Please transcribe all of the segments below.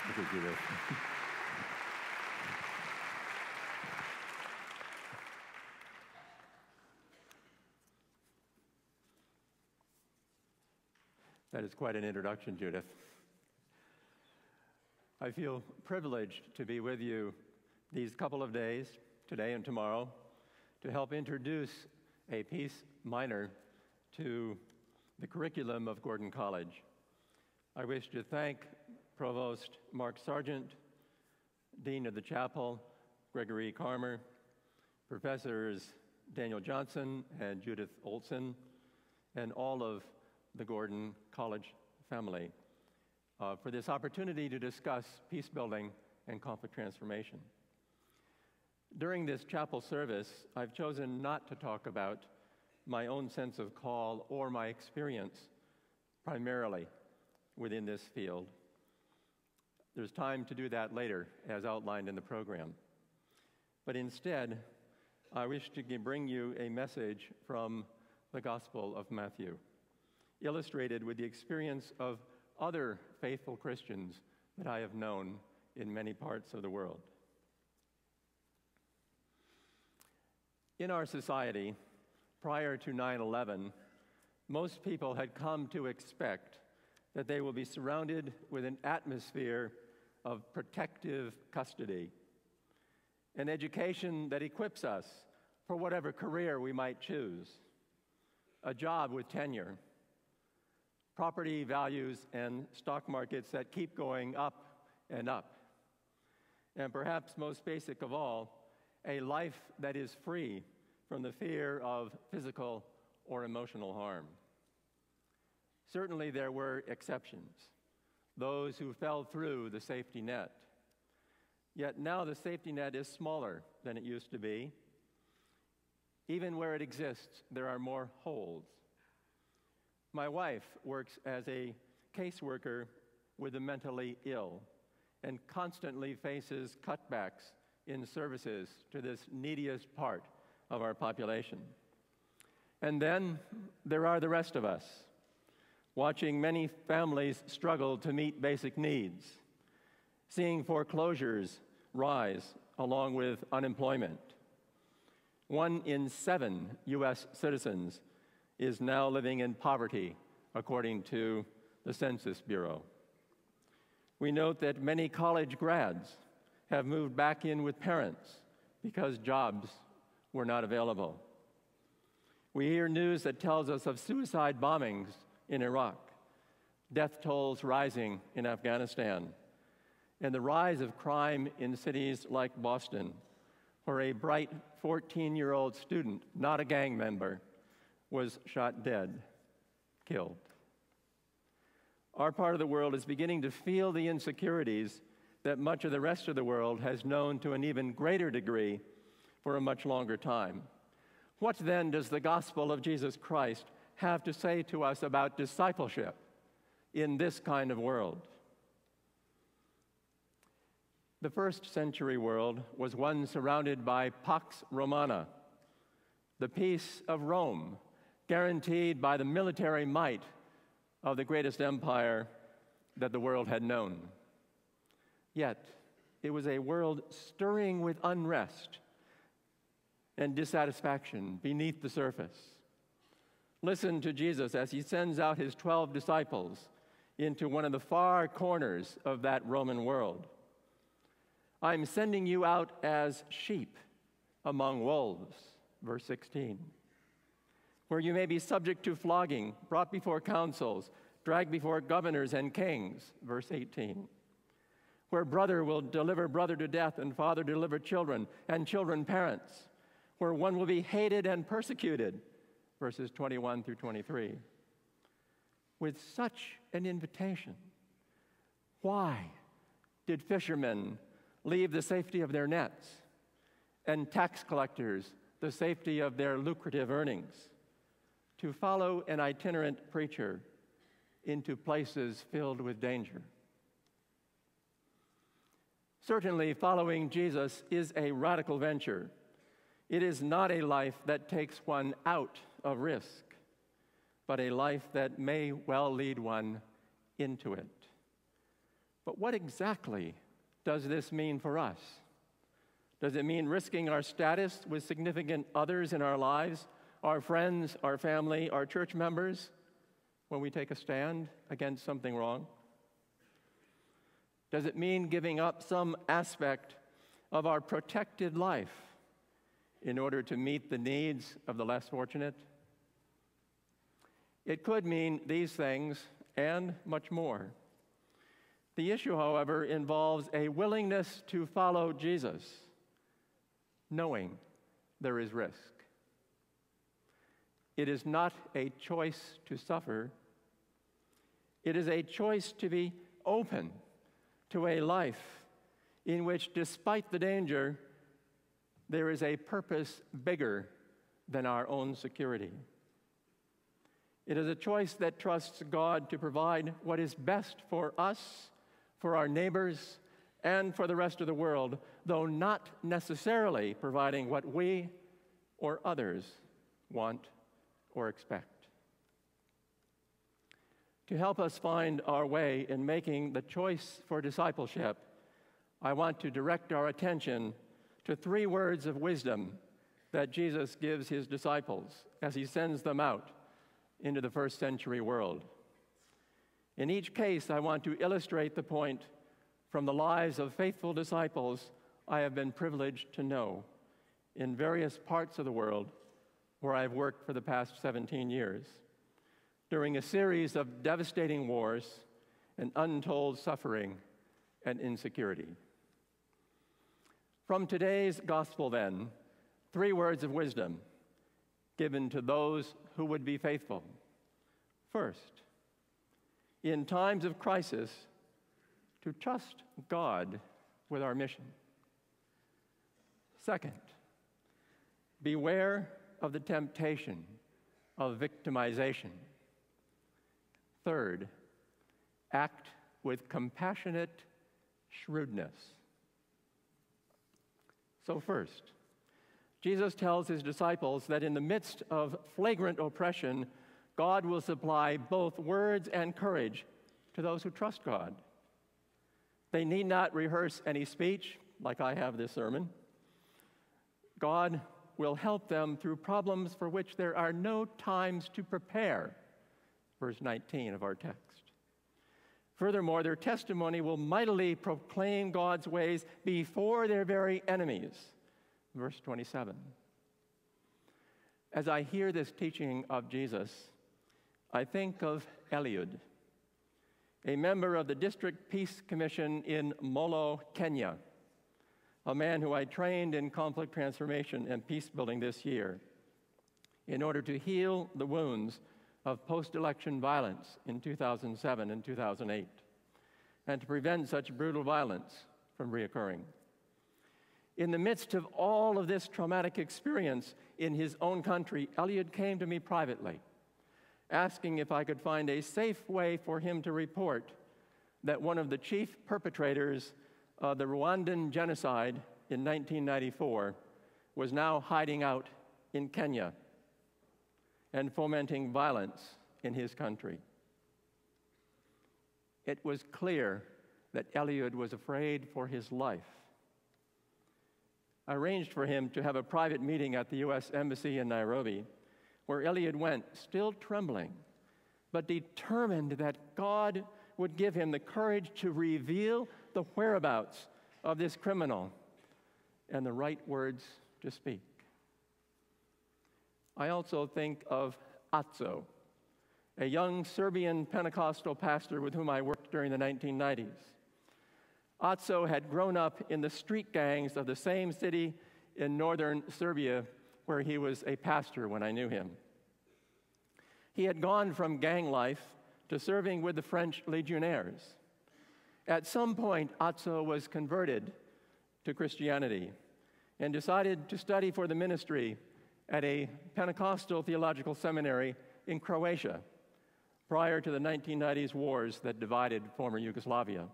Thank you, Judith. That is quite an introduction, Judith. I feel privileged to be with you these couple of days, today and tomorrow, to help introduce a piece minor to the curriculum of Gordon College. I wish to thank Provost Mark Sargent, Dean of the Chapel, Gregory Carmer, Professors Daniel Johnson and Judith Olson, and all of the Gordon College family for this opportunity to discuss peace building and conflict transformation. During this chapel service, I've chosen not to talk about my own sense of call or my experience primarily within this field. There's time to do that later, as outlined in the program. But instead, I wish to bring you a message from the Gospel of Matthew, illustrated with the experience of other faithful Christians that I have known in many parts of the world. In our society, prior to 9/11, most people had come to expect that they will be surrounded with an atmosphere of protective custody, an education that equips us for whatever career we might choose, a job with tenure, property values and stock markets that keep going up and up, and perhaps most basic of all, a life that is free from the fear of physical or emotional harm. Certainly there were exceptions, those who fell through the safety net. Yet now the safety net is smaller than it used to be. Even where it exists, there are more holes. My wife works as a caseworker with the mentally ill and constantly faces cutbacks in services to this neediest part of our population. And then there are the rest of us, watching many families struggle to meet basic needs, seeing foreclosures rise along with unemployment. 1 in 7 U.S. citizens is now living in poverty, according to the Census Bureau. We note that many college grads have moved back in with parents because jobs were not available. We hear news that tells us of suicide bombings in Iraq, death tolls rising in Afghanistan, and the rise of crime in cities like Boston, where a bright 14-year-old student, not a gang member, was shot dead, killed. Our part of the world is beginning to feel the insecurities that much of the rest of the world has known to an even greater degree for a much longer time. What then does the gospel of Jesus Christ have to say to us about discipleship in this kind of world? The first century world was one surrounded by Pax Romana, the peace of Rome, guaranteed by the military might of the greatest empire that the world had known. Yet, it was a world stirring with unrest and dissatisfaction beneath the surface. Listen to Jesus as he sends out his 12 disciples into one of the far corners of that Roman world. I'm sending you out as sheep among wolves, verse 16, where you may be subject to flogging, brought before councils, dragged before governors and kings, verse 18, where brother will deliver brother to death and father deliver children and children parents, where one will be hated and persecuted, verses 21 through 23. With such an invitation, why did fishermen leave the safety of their nets and tax collectors the safety of their lucrative earnings to follow an itinerant preacher into places filled with danger? Certainly, following Jesus is a radical venture. It is not a life that takes one out of risk, but a life that may well lead one into it. But what exactly does this mean for us? Does it mean risking our status with significant others in our lives, our friends, our family, our church members, when we take a stand against something wrong? Does it mean giving up some aspect of our protected life in order to meet the needs of the less fortunate? It could mean these things and much more. The issue, however, involves a willingness to follow Jesus, knowing there is risk. It is not a choice to suffer. It is a choice to be open to a life in which, despite the danger, there is a purpose bigger than our own security. It is a choice that trusts God to provide what is best for us, for our neighbors, and for the rest of the world, though not necessarily providing what we or others want or expect. To help us find our way in making the choice for discipleship, I want to direct our attention to 3 words of wisdom that Jesus gives his disciples as he sends them out into the first century world. In each case, I want to illustrate the point from the lives of faithful disciples I have been privileged to know in various parts of the world where I've worked for the past 17 years, during a series of devastating wars and untold suffering and insecurity. From today's gospel, then, 3 words of wisdom given to those who would be faithful. First, in times of crisis, to trust God with our mission. Second, beware of the temptation of victimization. Third, act with compassionate shrewdness. So first, Jesus tells his disciples that in the midst of flagrant oppression, God will supply both words and courage to those who trust God. They need not rehearse any speech like I have this sermon. God will help them through problems for which there are no times to prepare. Verse 19 of our text. Furthermore, their testimony will mightily proclaim God's ways before their very enemies. Verse 27. As I hear this teaching of Jesus, I think of Eliud, a member of the District Peace Commission in Molo, Kenya, a man who I trained in conflict transformation and peace building this year in order to heal the wounds of post-election violence in 2007 and 2008, and to prevent such brutal violence from reoccurring. In the midst of all of this traumatic experience in his own country, Eliud came to me privately, asking if I could find a safe way for him to report that one of the chief perpetrators of the Rwandan genocide in 1994 was now hiding out in Kenya and fomenting violence in his country. It was clear that Eliud was afraid for his life. I arranged for him to have a private meeting at the U.S. Embassy in Nairobi, where Eliud went, still trembling, but determined that God would give him the courage to reveal the whereabouts of this criminal and the right words to speak. I also think of Atso, a young Serbian Pentecostal pastor with whom I worked during the 1990s. Atso had grown up in the street gangs of the same city in northern Serbia where he was a pastor when I knew him. He had gone from gang life to serving with the French Legionnaires. At some point, Atso was converted to Christianity and decided to study for the ministry at a Pentecostal theological seminary in Croatia prior to the 1990s wars that divided former Yugoslavia.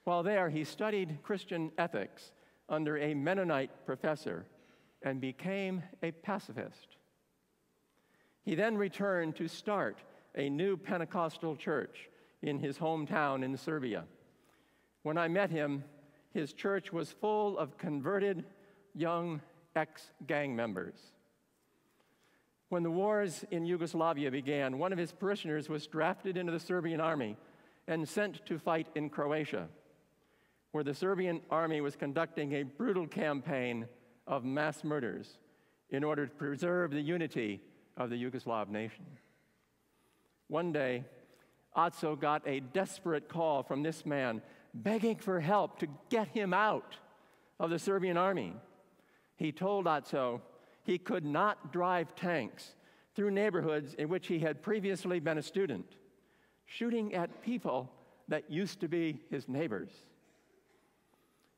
While there, he studied Christian ethics under a Mennonite professor and became a pacifist. He then returned to start a new Pentecostal church in his hometown in Serbia. When I met him, his church was full of converted young ex-gang members. When the wars in Yugoslavia began, one of his parishioners was drafted into the Serbian army and sent to fight in Croatia, where the Serbian army was conducting a brutal campaign of mass murders in order to preserve the unity of the Yugoslav nation. One day, Atso got a desperate call from this man begging for help to get him out of the Serbian army. He told Atso he could not drive tanks through neighborhoods in which he had previously been a student, shooting at people that used to be his neighbors.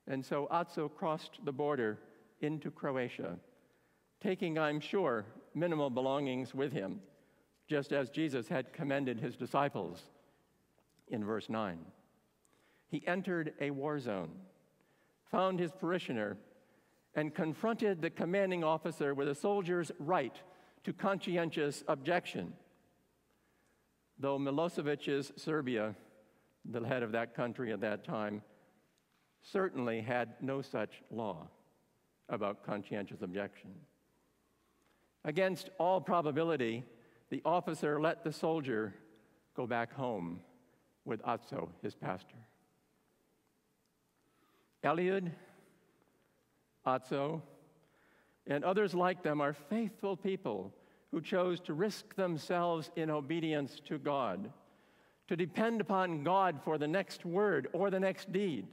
And so Atso crossed the border into Croatia, taking, I'm sure, minimal belongings with him, just as Jesus had commended his disciples in verse 9. He entered a war zone, found his parishioner, and confronted the commanding officer with a soldier's right to conscientious objection. Though Milosevic's Serbia, the head of that country at that time, certainly had no such law about conscientious objection. Against all probability, the officer let the soldier go back home with Atso, his pastor. Eliud, Atso, and others like them are faithful people who chose to risk themselves in obedience to God, to depend upon God for the next word or the next deed.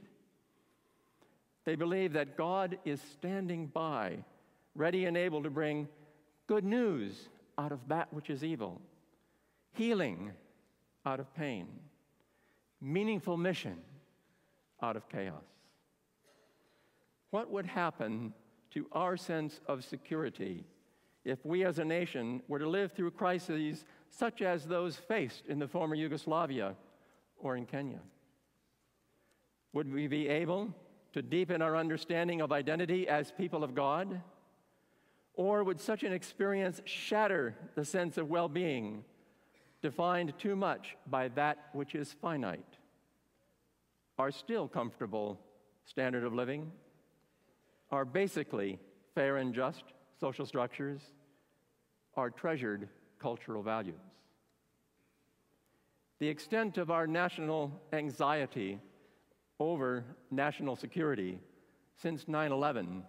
They believe that God is standing by, ready and able to bring good news out of that which is evil, healing out of pain, meaningful mission out of chaos. What would happen to our sense of security if we as a nation were to live through crises such as those faced in the former Yugoslavia or in Kenya? Would we be able to deepen our understanding of identity as people of God? Or would such an experience shatter the sense of well-being, defined too much by that which is finite? Our still comfortable standard of living, our basically fair and just social structures, our treasured cultural values. The extent of our national anxiety over national security since 9/11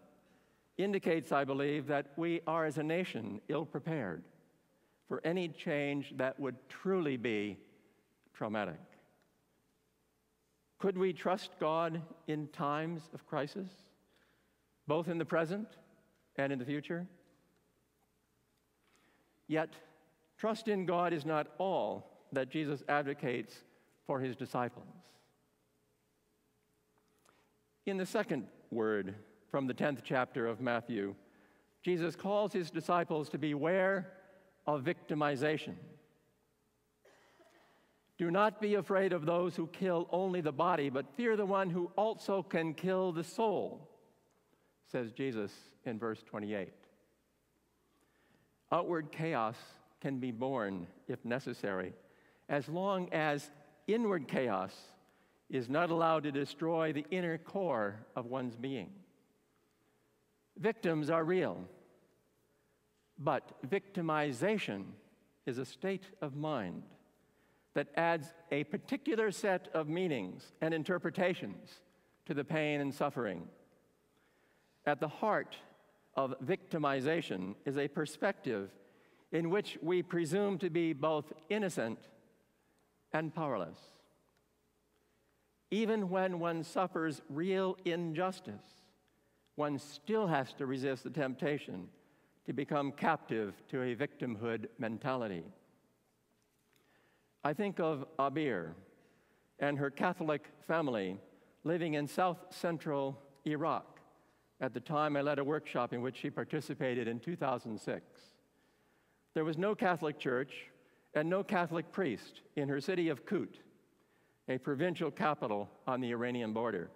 indicates, I believe, that we are as a nation ill-prepared for any change that would truly be traumatic. Could we trust God in times of crisis, both in the present and in the future? Yet, trust in God is not all that Jesus advocates for his disciples. In the second word from the 10th chapter of Matthew, Jesus calls his disciples to beware of victimization. Do not be afraid of those who kill only the body, but fear the one who also can kill the soul, says Jesus in verse 28. Outward chaos can be borne, if necessary, as long as inward chaos is not allowed to destroy the inner core of one's being. Victims are real, but victimization is a state of mind that adds a particular set of meanings and interpretations to the pain and suffering. At the heart of victimization is a perspective in which we presume to be both innocent and powerless. Even when one suffers real injustice, one still has to resist the temptation to become captive to a victimhood mentality. I think of Abir and her Catholic family living in south-central Iraq at the time I led a workshop in which she participated in 2006. There was no Catholic church and no Catholic priest in her city of Kut, a provincial capital on the Iranian border.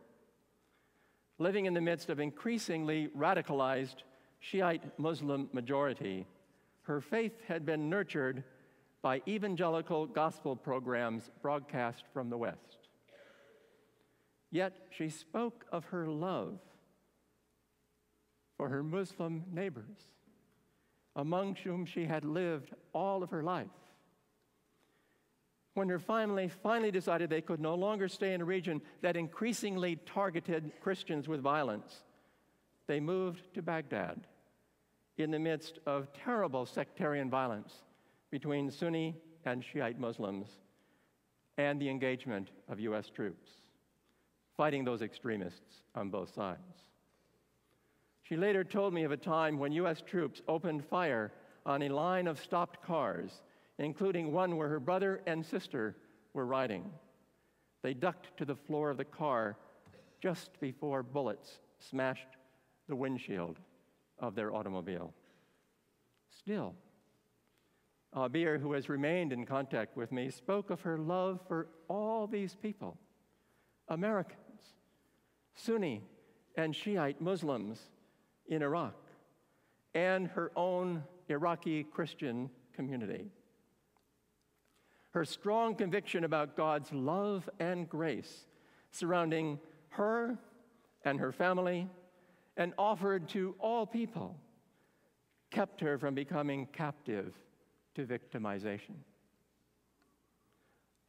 Living in the midst of increasingly radicalized Shiite Muslim majority, her faith had been nurtured by evangelical gospel programs broadcast from the West. Yet she spoke of her love for her Muslim neighbors, among whom she had lived all of her life. When her family finally decided they could no longer stay in a region that increasingly targeted Christians with violence, they moved to Baghdad in the midst of terrible sectarian violence between Sunni and Shiite Muslims and the engagement of U.S. troops, fighting those extremists on both sides. She later told me of a time when U.S. troops opened fire on a line of stopped cars, including one where her brother and sister were riding. They ducked to the floor of the car just before bullets smashed the windshield of their automobile. Still, Abir, who has remained in contact with me, spoke of her love for all these people, Americans, Sunni and Shiite Muslims in Iraq, and her own Iraqi Christian community. Her strong conviction about God's love and grace surrounding her and her family and offered to all people kept her from becoming captive to victimization.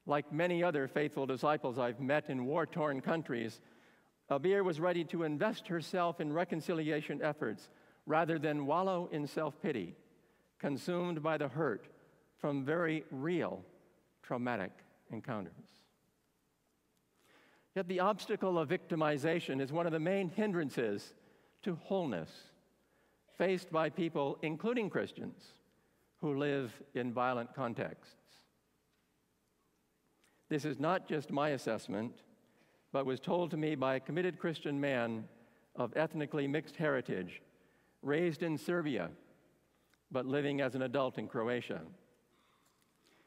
Like many other faithful disciples I've met in war-torn countries, Abir was ready to invest herself in reconciliation efforts rather than wallow in self-pity, consumed by the hurt from very real traumatic encounters. Yet the obstacle of victimization is one of the main hindrances to wholeness faced by people, including Christians, who live in violent contexts. This is not just my assessment, but was told to me by a committed Christian man of ethnically mixed heritage, raised in Serbia, but living as an adult in Croatia.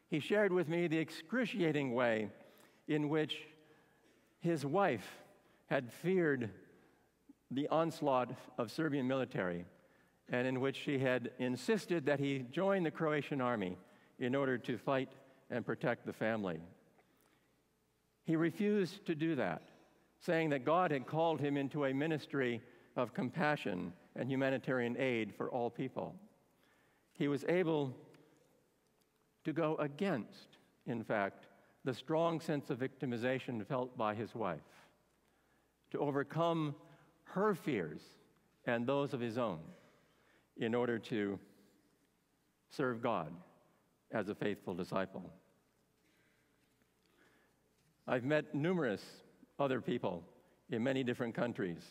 He shared with me the excruciating way in which his wife had feared the onslaught of Serbian military, and in which she had insisted that he join the Croatian army in order to fight and protect the family. He refused to do that, saying that God had called him into a ministry of compassion and humanitarian aid for all people. He was able to go against, in fact, the strong sense of victimization felt by his wife, to overcome her fears and those of his own in order to serve God as a faithful disciple. I've met numerous other people in many different countries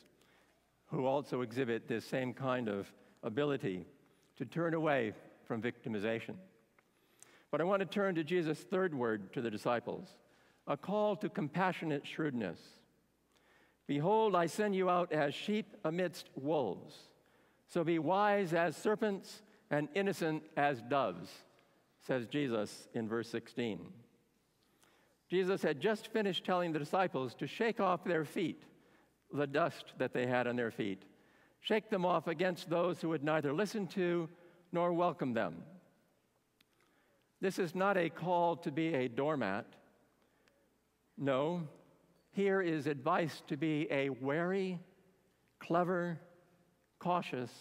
who also exhibit this same kind of ability to turn away from victimization. But I want to turn to Jesus' third word to the disciples, a call to compassionate shrewdness. Behold, I send you out as sheep amidst wolves. So be wise as serpents and innocent as doves, says Jesus in verse 16. Jesus had just finished telling the disciples to shake off their feet, the dust that they had on their feet, shake them off against those who would neither listen to nor welcome them. This is not a call to be a doormat. No, here is advice to be a wary, clever, cautious,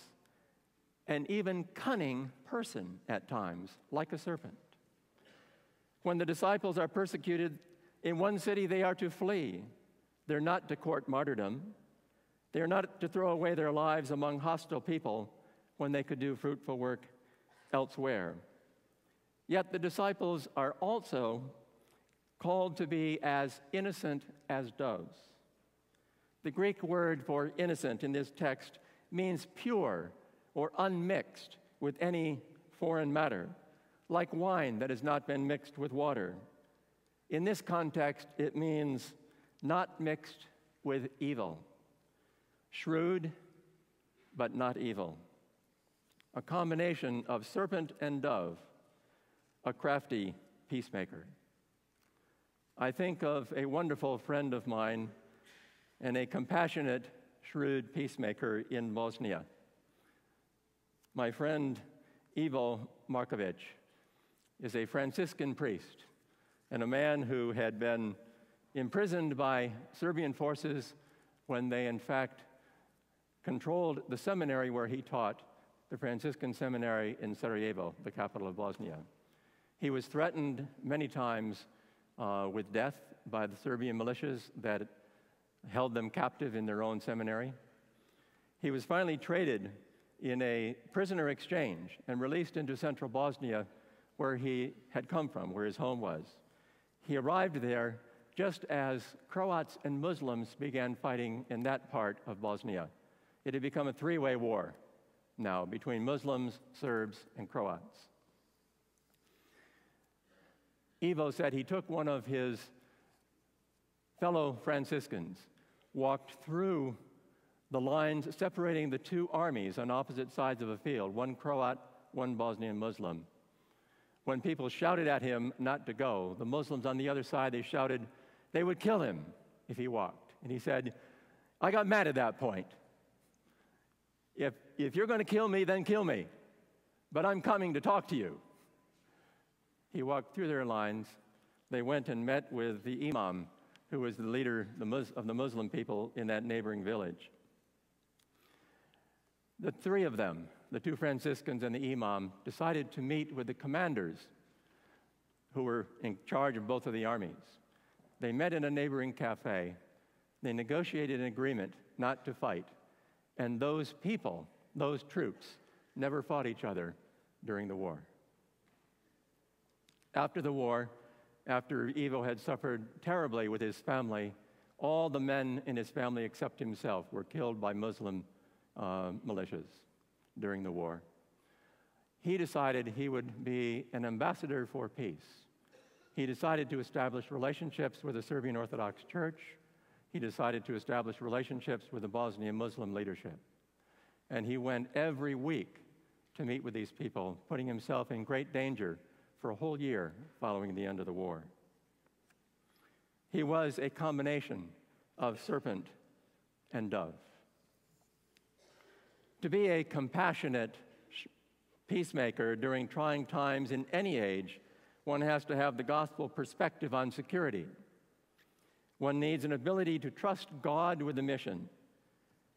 and even cunning person at times, like a serpent. When the disciples are persecuted in one city, they are to flee. They're not to court martyrdom. They're not to throw away their lives among hostile people when they could do fruitful work elsewhere. Yet the disciples are also called to be as innocent as doves. The Greek word for innocent in this text means pure or unmixed with any foreign matter, like wine that has not been mixed with water. In this context, it means not mixed with evil, shrewd but not evil, a combination of serpent and dove, a crafty peacemaker. I think of a wonderful friend of mine and a compassionate, shrewd peacemaker in Bosnia. My friend Ivo Markovic is a Franciscan priest and a man who had been imprisoned by Serbian forces when they, in fact, controlled the seminary where he taught, the Franciscan seminary in Sarajevo, the capital of Bosnia. He was threatened many times with death by the Serbian militias that held them captive in their own seminary. He was finally traded in a prisoner exchange and released into central Bosnia, where he had come from, where his home was. He arrived there just as Croats and Muslims began fighting in that part of Bosnia. It had become a three-way war now between Muslims, Serbs, and Croats. Ivo said he took one of his fellow Franciscans, walked through the lines separating the two armies on opposite sides of a field, one Croat, one Bosnian Muslim. When people shouted at him not to go, the Muslims on the other side, they shouted they would kill him if he walked. And he said, I got mad at that point. If you're going to kill me, then kill me. But I'm coming to talk to you. He walked through their lines. They went and met with the imam, who was the leader of the Muslim people in that neighboring village. The three of them, the two Franciscans and the imam, decided to meet with the commanders who were in charge of both of the armies. They met in a neighboring cafe. They negotiated an agreement not to fight. And those people, those troops, never fought each other during the war. After the war, after Ivo had suffered terribly with his family, all the men in his family except himself were killed by Muslim militias during the war. He decided he would be an ambassador for peace. He decided to establish relationships with the Serbian Orthodox Church. He decided to establish relationships with the Bosnian Muslim leadership. And he went every week to meet with these people, putting himself in great danger for a whole year following the end of the war. He was a combination of serpent and dove. To be a compassionate peacemaker during trying times in any age, one has to have the gospel perspective on security. One needs an ability to trust God with the mission,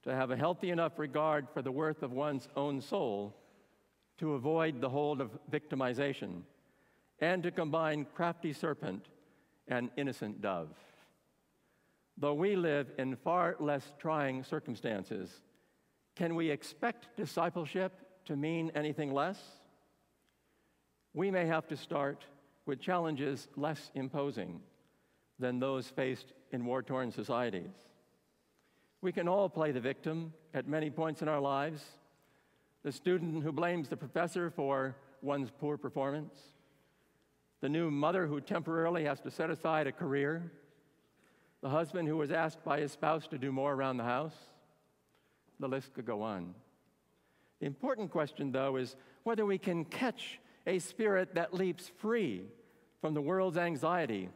to have a healthy enough regard for the worth of one's own soul, to avoid the hold of victimization, and to combine crafty serpent and innocent dove. Though we live in far less trying circumstances, can we expect discipleship to mean anything less? We may have to start with challenges less imposing than those faced in war-torn societies. We can all play the victim at many points in our lives. The student who blames the professor for one's poor performance, the new mother who temporarily has to set aside a career, the husband who was asked by his spouse to do more around the house. The list could go on. The important question, though, is whether we can catch a spirit that leaps free from the world's anxiety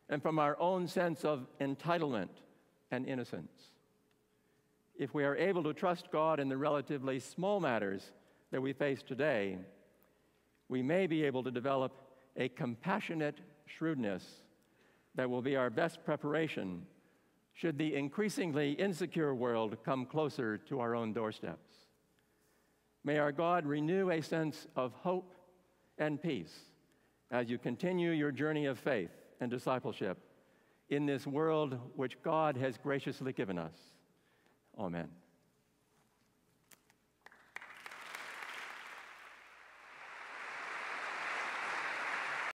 and from our own sense of entitlement and innocence. If we are able to trust God in the relatively small matters that we face today, we may be able to develop a compassionate shrewdness that will be our best preparation should the increasingly insecure world come closer to our own doorsteps. May our God renew a sense of hope and peace as you continue your journey of faith and discipleship in this world which God has graciously given us. Amen.